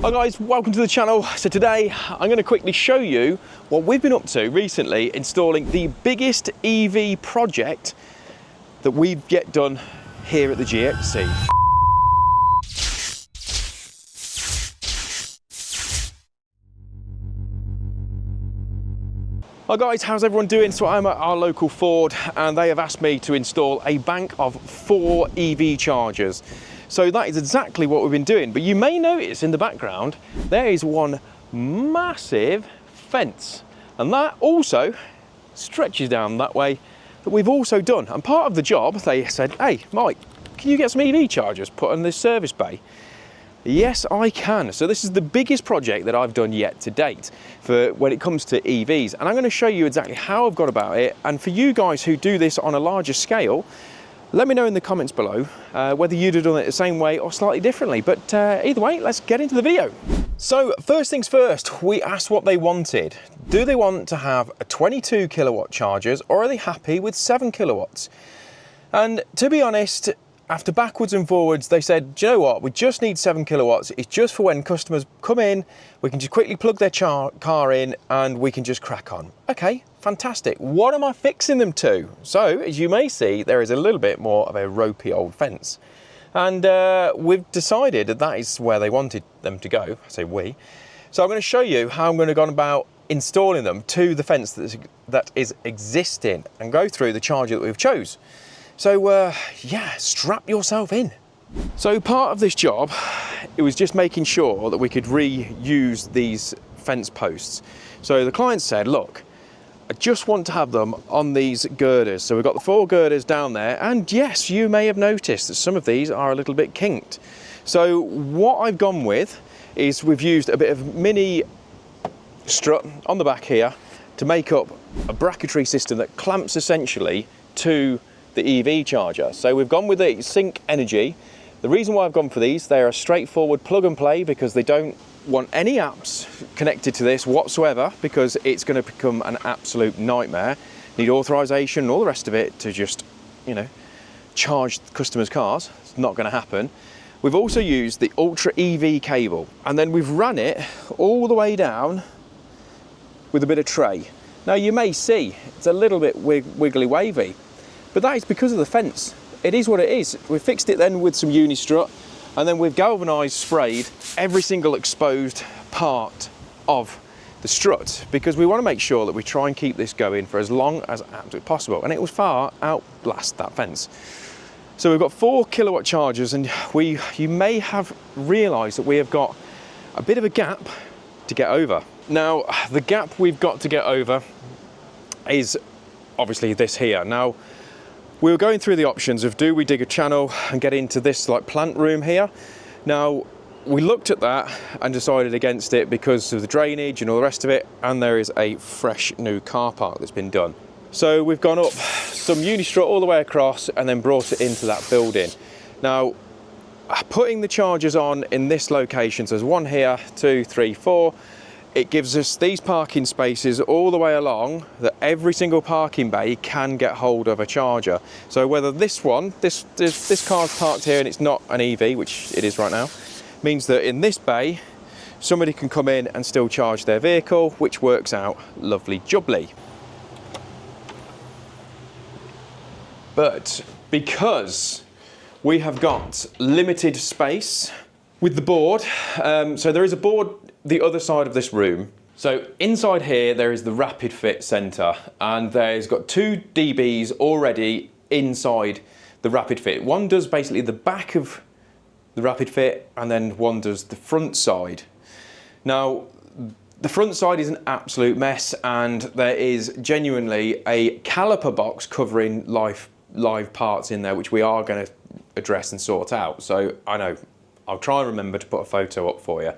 Hi guys, welcome to the channel. So today I'm going to quickly show you what we've been up to recently installing the biggest EV project that we've yet done here at the GXC. Hi guys, how's everyone doing? So I'm at our local Ford and they have asked me to install a bank of 4 EV chargers. So that is exactly what we've been doing, but you may notice in the background there is one massive fence, and that also stretches down that way that we've also done. And part of the job, they said, hey Mike, can you get some EV chargers put on this service bay? Yes, I can. So this is the biggest project that I've done yet to date for when it comes to EVs, and I'm going to show you exactly how I've gone about it. And for you guys who do this on a larger scale, let me know in the comments below whether you'd have done it the same way or slightly differently. But either way, let's get into the video. So first things first, we asked what they wanted. Do they want to have a 22 kilowatt chargers, or are they happy with 7 kilowatts? And to be honest, after backwards and forwards, they said, do you know what, we just need 7 kilowatts. It's just for when customers come in, we can just quickly plug their car in and we can just crack on. Okay, fantastic. What am I fixing them to? So, as you may see, there is a little bit more of a ropey old fence. And we've decided that that is where they wanted them to go. I say we. So I'm going to show you how I'm going to go about installing them to the fence that is existing and go through the charger that we've chose. So yeah, strap yourself in. So part of this job, it was just making sure that we could reuse these fence posts. So the client said, look, I just want to have them on these girders. So we've got the 4 girders down there, and yes, you may have noticed that some of these are a little bit kinked. So what I've gone with is we've used a bit of mini strut on the back here to make up a bracketry system that clamps essentially to the EV charger. So we've gone with the Sync Energy. The reason why I've gone for these, they are a straightforward plug and play because they don't want any apps connected to this whatsoever, because it's going to become an absolute nightmare. Need authorization and all the rest of it to just, you know, charge customers' cars. It's not going to happen. We've also used the Ultra EV cable, and then we've run it all the way down with a bit of tray. Now you may see it's a little bit wiggly wavy, but that is because of the fence. It is what it is. We fixed it then with some uni-strut, and then we've galvanised sprayed every single exposed part of the strut, because we want to make sure that we try and keep this going for as long as absolutely possible, and it will far outlast that fence. So we've got 4 kilowatt chargers, and you may have realised that we have got a bit of a gap to get over. Now the gap we've got to get over is obviously this here. Now we were going through the options of, do we dig a channel and get into this like plant room here? Now we looked at that and decided against it because of the drainage and all the rest of it, and there is a fresh new car park that's been done. So we've gone up some uni-strut all the way across and then brought it into that building. Now putting the chargers on in this location, so there's 1 here, 2, 3, 4, it gives us these parking spaces all the way along that every single parking bay can get hold of a charger. So whether this car's parked here and it's not an EV, which it is right now, means that in this bay somebody can come in and still charge their vehicle, which works out lovely jubbly. But because we have got limited space with the board, so there is a board the other side of this room. So inside here there is the rapid fit center, and there's got 2 DBs already inside the rapid fit. One does basically the back of the rapid fit, and then one does the front side. Now the front side is an absolute mess, and there is genuinely a caliper box covering live parts in there, which we are going to address and sort out. So I know I'll try and remember to put a photo up for you.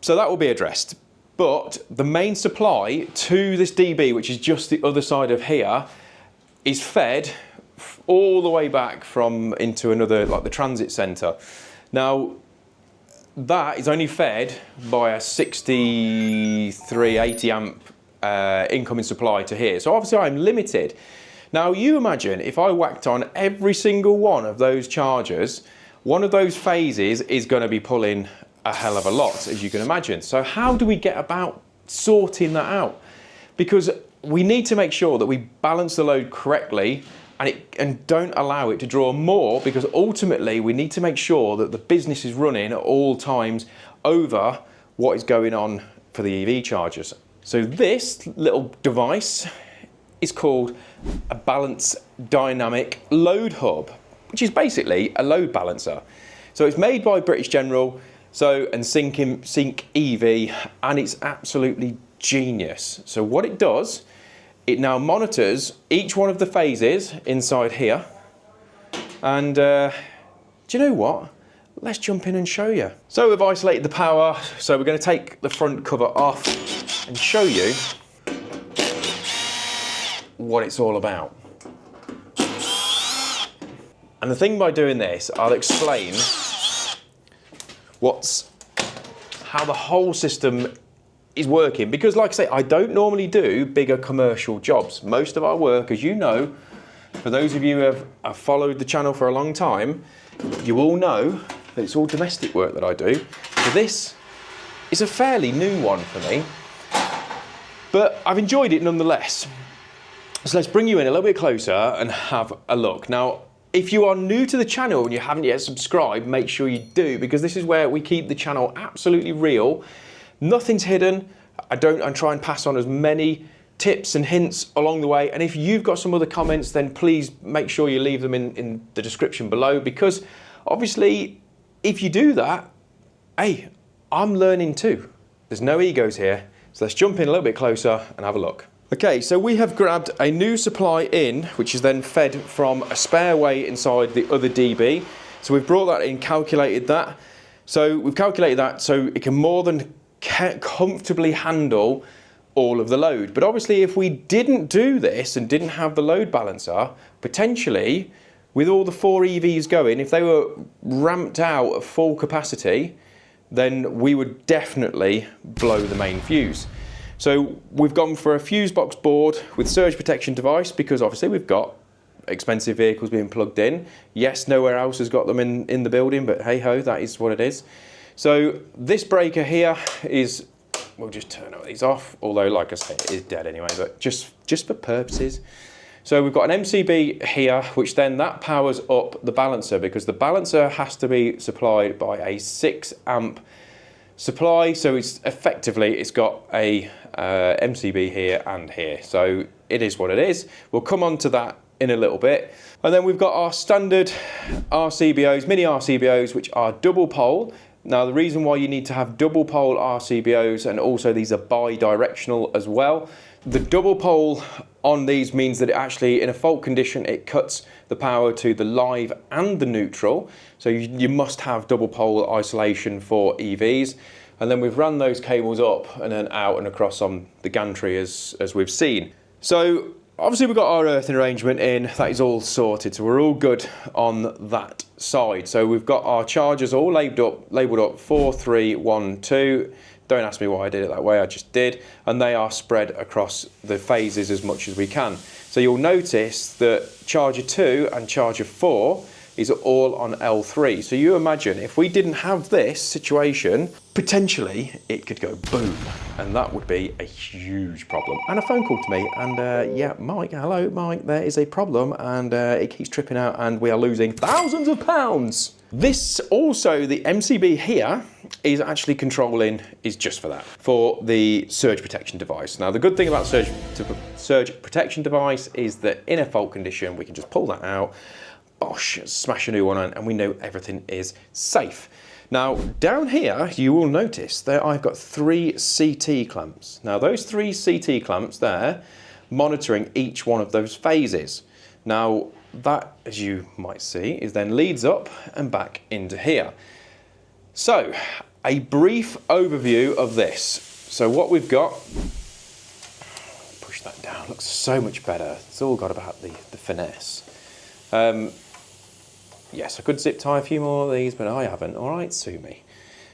So that will be addressed. But the main supply to this DB, which is just the other side of here, is fed all the way back from into another, like the transit centre. Now that is only fed by a 63, 80 amp incoming supply to here. So obviously I'm limited. Now you imagine if I whacked on every single one of those chargers, one of those phases is going to be pulling a hell of a lot, as you can imagine. So how do we get about sorting that out? Because we need to make sure that we balance the load correctly and don't allow it to draw more, because ultimately we need to make sure that the business is running at all times over what is going on for the EV chargers. So this little device is called a balance dynamic load hub, which is basically a load balancer. So it's made by British General and Sync EV, and it's absolutely genius. So what it does, it now monitors each one of the phases inside here. And do you know what? Let's jump in and show you. So we've isolated the power. So we're going to take the front cover off and show you what it's all about. And the thing by doing this, I'll explain how the whole system is working, because like I say, I don't normally do bigger commercial jobs. Most of our work, as you know, for those of you who have followed the channel for a long time, you all know that it's all domestic work that I do. So this is a fairly new one for me, but I've enjoyed it nonetheless. So let's bring you in a little bit closer and have a look. Now, if you are new to the channel and you haven't yet subscribed, make sure you do, because this is where we keep the channel absolutely real. Nothing's hidden. I try and pass on as many tips and hints along the way. And if you've got some other comments, then please make sure you leave them in the description below, because obviously if you do that, hey, I'm learning too. There's no egos here. So let's jump in a little bit closer and have a look. Okay, so we have grabbed a new supply in, which is then fed from a spare way inside the other DB. So we've brought that in, calculated that. So we've calculated that so it can more than comfortably handle all of the load. But obviously if we didn't do this and didn't have the load balancer, potentially with all the 4 EVs going, if they were ramped out at full capacity, then we would definitely blow the main fuse. So we've gone for a fuse box board with surge protection device, because obviously we've got expensive vehicles being plugged in. Yes, nowhere else has got them in the building, but hey ho, that is what it is. So this breaker here is, we'll just turn all these off, although like I say, it is dead anyway, but just for purposes. So we've got an MCB here, which then that powers up the balancer, because the balancer has to be supplied by a 6 amp supply. So it's got a MCB here and here. So it is what it is. We'll come on to that in a little bit. And then we've got our standard RCBOs, mini RCBOs, which are double pole. Now the reason why you need to have double pole RCBOs, and also these are bi-directional as well. The double pole on these means that it actually, in a fault condition, it cuts the power to the live and the neutral. So you must have double pole isolation for EVs. And then we've run those cables up and then out and across on the gantry as we've seen. So obviously we've got our earthing arrangement in, that is all sorted. So we're all good on that side. So we've got our chargers all labelled up 4, 3, 1, 2. Don't ask me why I did it that way, I just did. And they are spread across the phases as much as we can. So you'll notice that charger 2 and charger 4 is all on L3. So you imagine if we didn't have this situation, potentially it could go boom. And that would be a huge problem. And a phone call to me, and yeah, Mike, hello, Mike, there is a problem, and it keeps tripping out and we are losing thousands of pounds. This also, the MCB here is actually is just for that, for the surge protection device. Now the good thing about surge protection device is that in a fault condition, we can just pull that out, bosh, smash a new one on, and we know everything is safe. Now down here, you will notice that I've got 3 CT clamps. Now those 3 CT clamps there, monitoring each one of those phases. Now that, as you might see, is then leads up and back into here. So a brief overview of this. So what we've got, push that down, looks so much better. It's all got about the finesse. Yes, I could zip tie a few more of these, but I haven't. All right, sue me.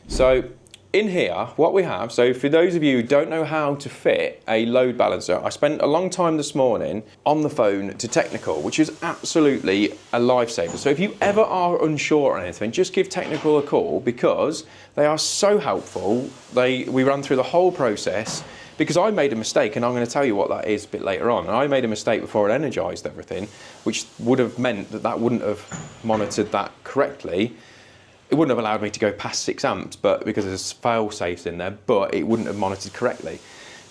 So in here, what we have, so for those of you who don't know how to fit a load balancer, I spent a long time this morning on the phone to Technical, which is absolutely a lifesaver. So if you ever are unsure on anything, just give Technical a call, because they are so helpful. We ran through the whole process, because I made a mistake, and I'm going to tell you what that is a bit later on. And I made a mistake before it energised everything, which would have meant that that wouldn't have monitored that correctly. It wouldn't have allowed me to go past 6 amps, but because there's fail safes in there, but it wouldn't have monitored correctly.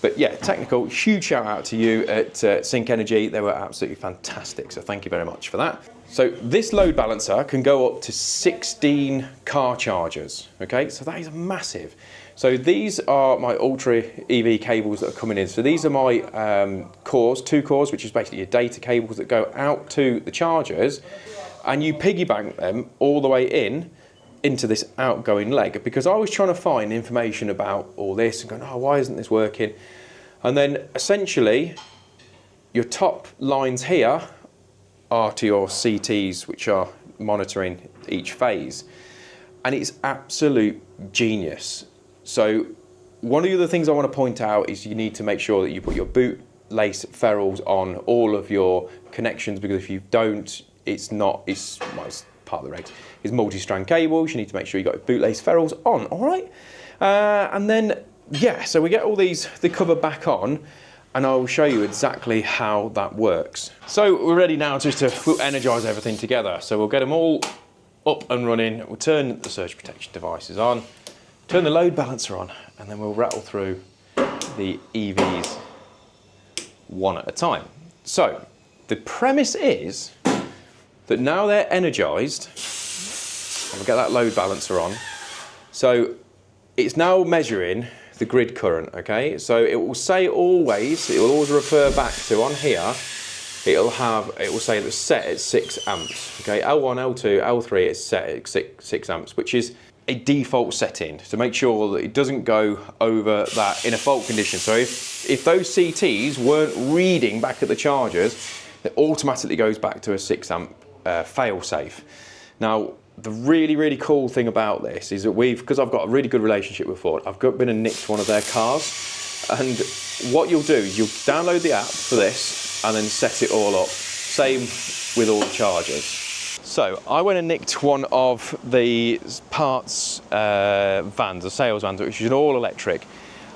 But yeah, Technical, huge shout out to you at Sync Energy. They were absolutely fantastic, so thank you very much for that. So this load balancer can go up to 16 car chargers, okay? So that is massive. So these are my Ultra EV cables that are coming in. So these are my cores, 2 cores, which is basically your data cables that go out to the chargers, and you piggyback them all the way into this outgoing leg, because I was trying to find information about all this and going, oh, why isn't this working? And then essentially your top lines here are to your CTs, which are monitoring each phase, and it's absolute genius. So one of the other things I want to point out is you need to make sure that you put your bootlace ferrules on all of your connections, because if you don't, it's part of the regs. Is multi-strand cables. You need to make sure you got your bootlace ferrules on, all right? And then, yeah, so we get all the cover back on, and I will show you exactly how that works. So we're ready now just to energise everything together. So we'll get them all up and running. We'll turn the surge protection devices on, turn the load balancer on, and then we'll rattle through the EVs one at a time. So the premise is that now they're energised, and we'll get that load balancer on. So it's now measuring the grid current, okay? So it will say always, it will always refer back to on here, it will say that it's set at 6 amps, okay? L1, L2, L3 is set at 6 amps, which is a default setting to make sure that it doesn't go over that in a fault condition. So if those CTs weren't reading back at the chargers, it automatically goes back to a 6 amp fail safe. Now, the really, really cool thing about this is that because I've got a really good relationship with Ford, I've been and nicked one of their cars, and what you'll do is you'll download the app for this and then set it all up. Same with all the chargers. So I went and nicked one of the parts vans, the sales vans, which is an all electric,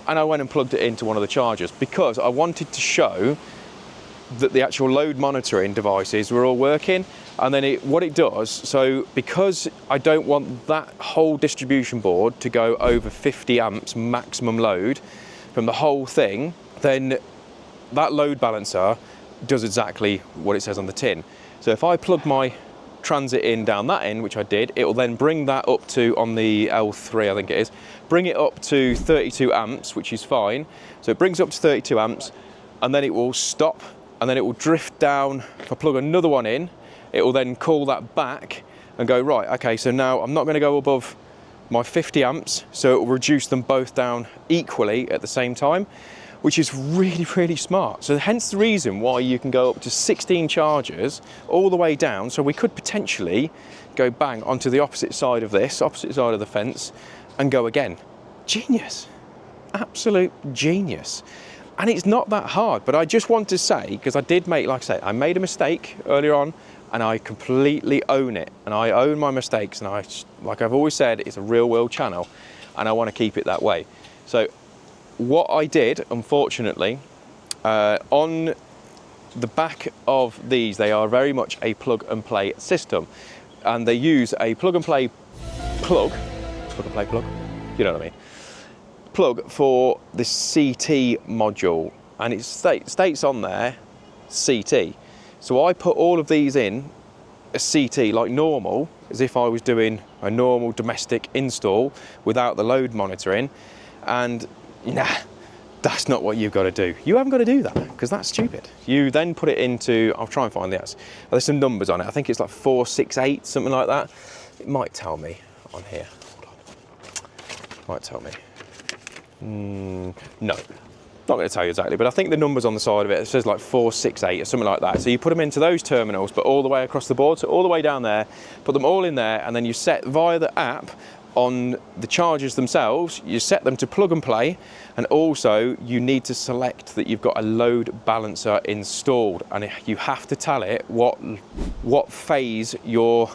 and I went and plugged it into one of the chargers because I wanted to show that the actual load monitoring devices were all working. And then what it does, so because I don't want that whole distribution board to go over 50 amps maximum load from the whole thing, then that load balancer does exactly what it says on the tin. So if I plug my transit in down that end, which I did, it will then bring that up to, on the L3 I think it is, bring it up to 32 amps, which is fine. So it brings up to 32 amps, and then it will stop, and then it will drift down. If I plug another one in, it will then call that back and go, right, okay, so now I'm not going to go above my 50 amps, so it will reduce them both down equally at the same time, which is really, really smart. So hence the reason why you can go up to 16 chargers all the way down, so we could potentially go bang onto the opposite side of this, opposite side of the fence, and go again. Genius, absolute genius. And it's not that hard, but I just want to say, because I did make, like I say, I made a mistake earlier on, and I completely own it, and I own my mistakes, and like I've always said, it's a real world channel, and I want to keep it that way. So what I did, unfortunately, on the back of these, they are very much a plug and play system, and they use a plug and play plug, you know what I mean, plug for the CT module, and it states on there CT. So I put all of these in a CT like normal, as if I was doing a normal domestic install without the load monitoring, and nah, that's not what you've got to do. You haven't got to do that, because that's stupid. You then put it into, I'll try and find this. There's some numbers on it. I think it's like 468, something like that. It might tell me on here. Hold on. Might tell me. No. Not going to tell you exactly, but I think the numbers on the side of it says like 468 or something like that. So you put them into those terminals, but all the way across the board, so all the way down there, put them all in there, and then you set via the app on the chargers themselves, you set them to plug and play, and also you need to select that you've got a load balancer installed, and you have to tell it what phase you're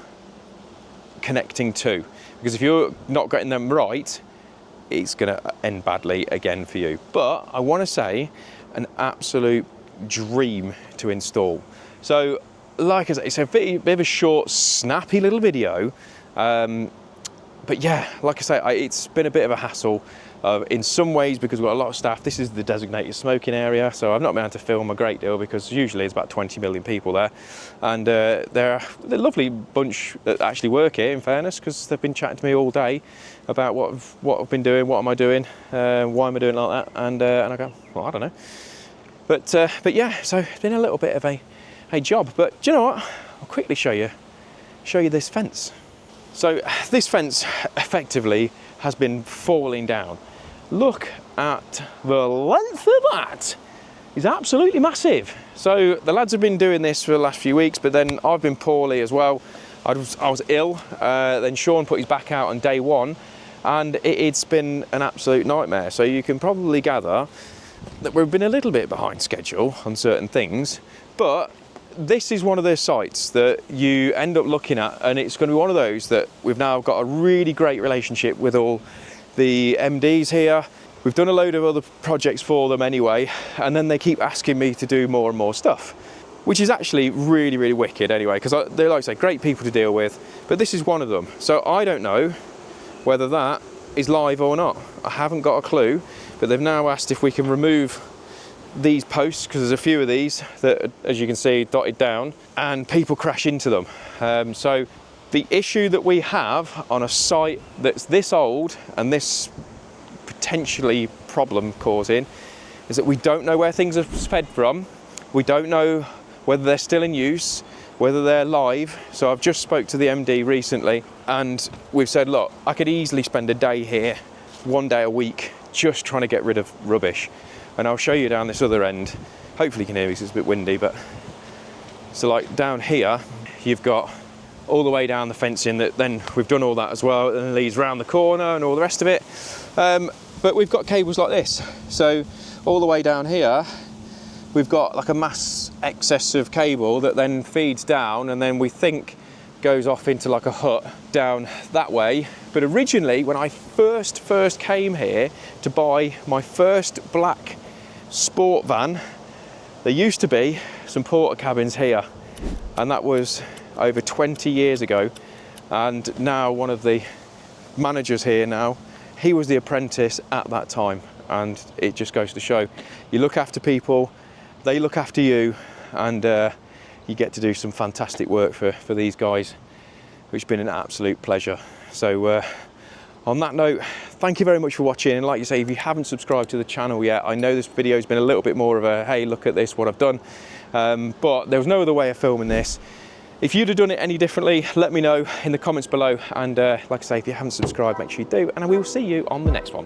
connecting to, because if you're not getting them right, it's going to end badly again for you. But I want to say, an absolute dream to install. So like I said, it's a bit of a short, snappy little video. But yeah, like I say, it's been a bit of a hassle in some ways, because we've got a lot of staff. This is the designated smoking area, so I've not been able to film a great deal, because usually it's about 20 million people there. And they're a lovely bunch that actually work here, in fairness, because they've been chatting to me all day about what I've been doing, what am I doing, why am I doing like that, and I go, well, I don't know. But yeah, so it's been a little bit of a job. But do you know what? I'll quickly show you this fence. So this fence effectively has been falling down. Look at the length of that. It's absolutely massive. So the lads have been doing this for the last few weeks, but then I've been poorly as well. I was ill. Then Sean put his back out on day one, and it's been an absolute nightmare. So you can probably gather that we've been a little bit behind schedule on certain things, but this is one of those sites that you end up looking at, and it's going to be one of those that we've now got a really great relationship with all the MDs here. We've done a load of other projects for them anyway, and then they keep asking me to do more and more stuff, which is actually really, really wicked anyway, because they're, like I say, great people to deal with, but this is one of them. So I don't know whether that is live or not. I haven't got a clue, but they've now asked if we can remove these posts, because there's a few of these that, as you can see, dotted down, and people crash into them. So the issue that we have on a site that's this old and this potentially problem causing is that we don't know where things are fed from. We don't know whether they're still in use, whether they're live. So I've just spoke to the MD recently, and we've said, look, I could easily spend a day here, one day a week, just trying to get rid of rubbish. And I'll show you down this other end. Hopefully you can hear me, because it's a bit windy, but so like down here, you've got all the way down the fencing that then we've done all that as well, and it leads round the corner and all the rest of it. But we've got cables like this. So all the way down here, we've got like a mass excess of cable that then feeds down, and then we think goes off into like a hut down that way. But originally, when I first came here to buy my first black sport van, there used to be some porter cabins here, and that was over 20 years ago. And now one of the managers here now, he was the apprentice at that time, and it just goes to show, you look after people, they look after you, and you get to do some fantastic work for these guys, which has been an absolute pleasure. So on that note, thank you very much for watching, and like you say, if you haven't subscribed to the channel yet, I know this video has been a little bit more of a, hey, look at this, what I've done, but there was no other way of filming this. If you'd have done it any differently, let me know in the comments below, and like I say, if you haven't subscribed, make sure you do, and we will see you on the next one.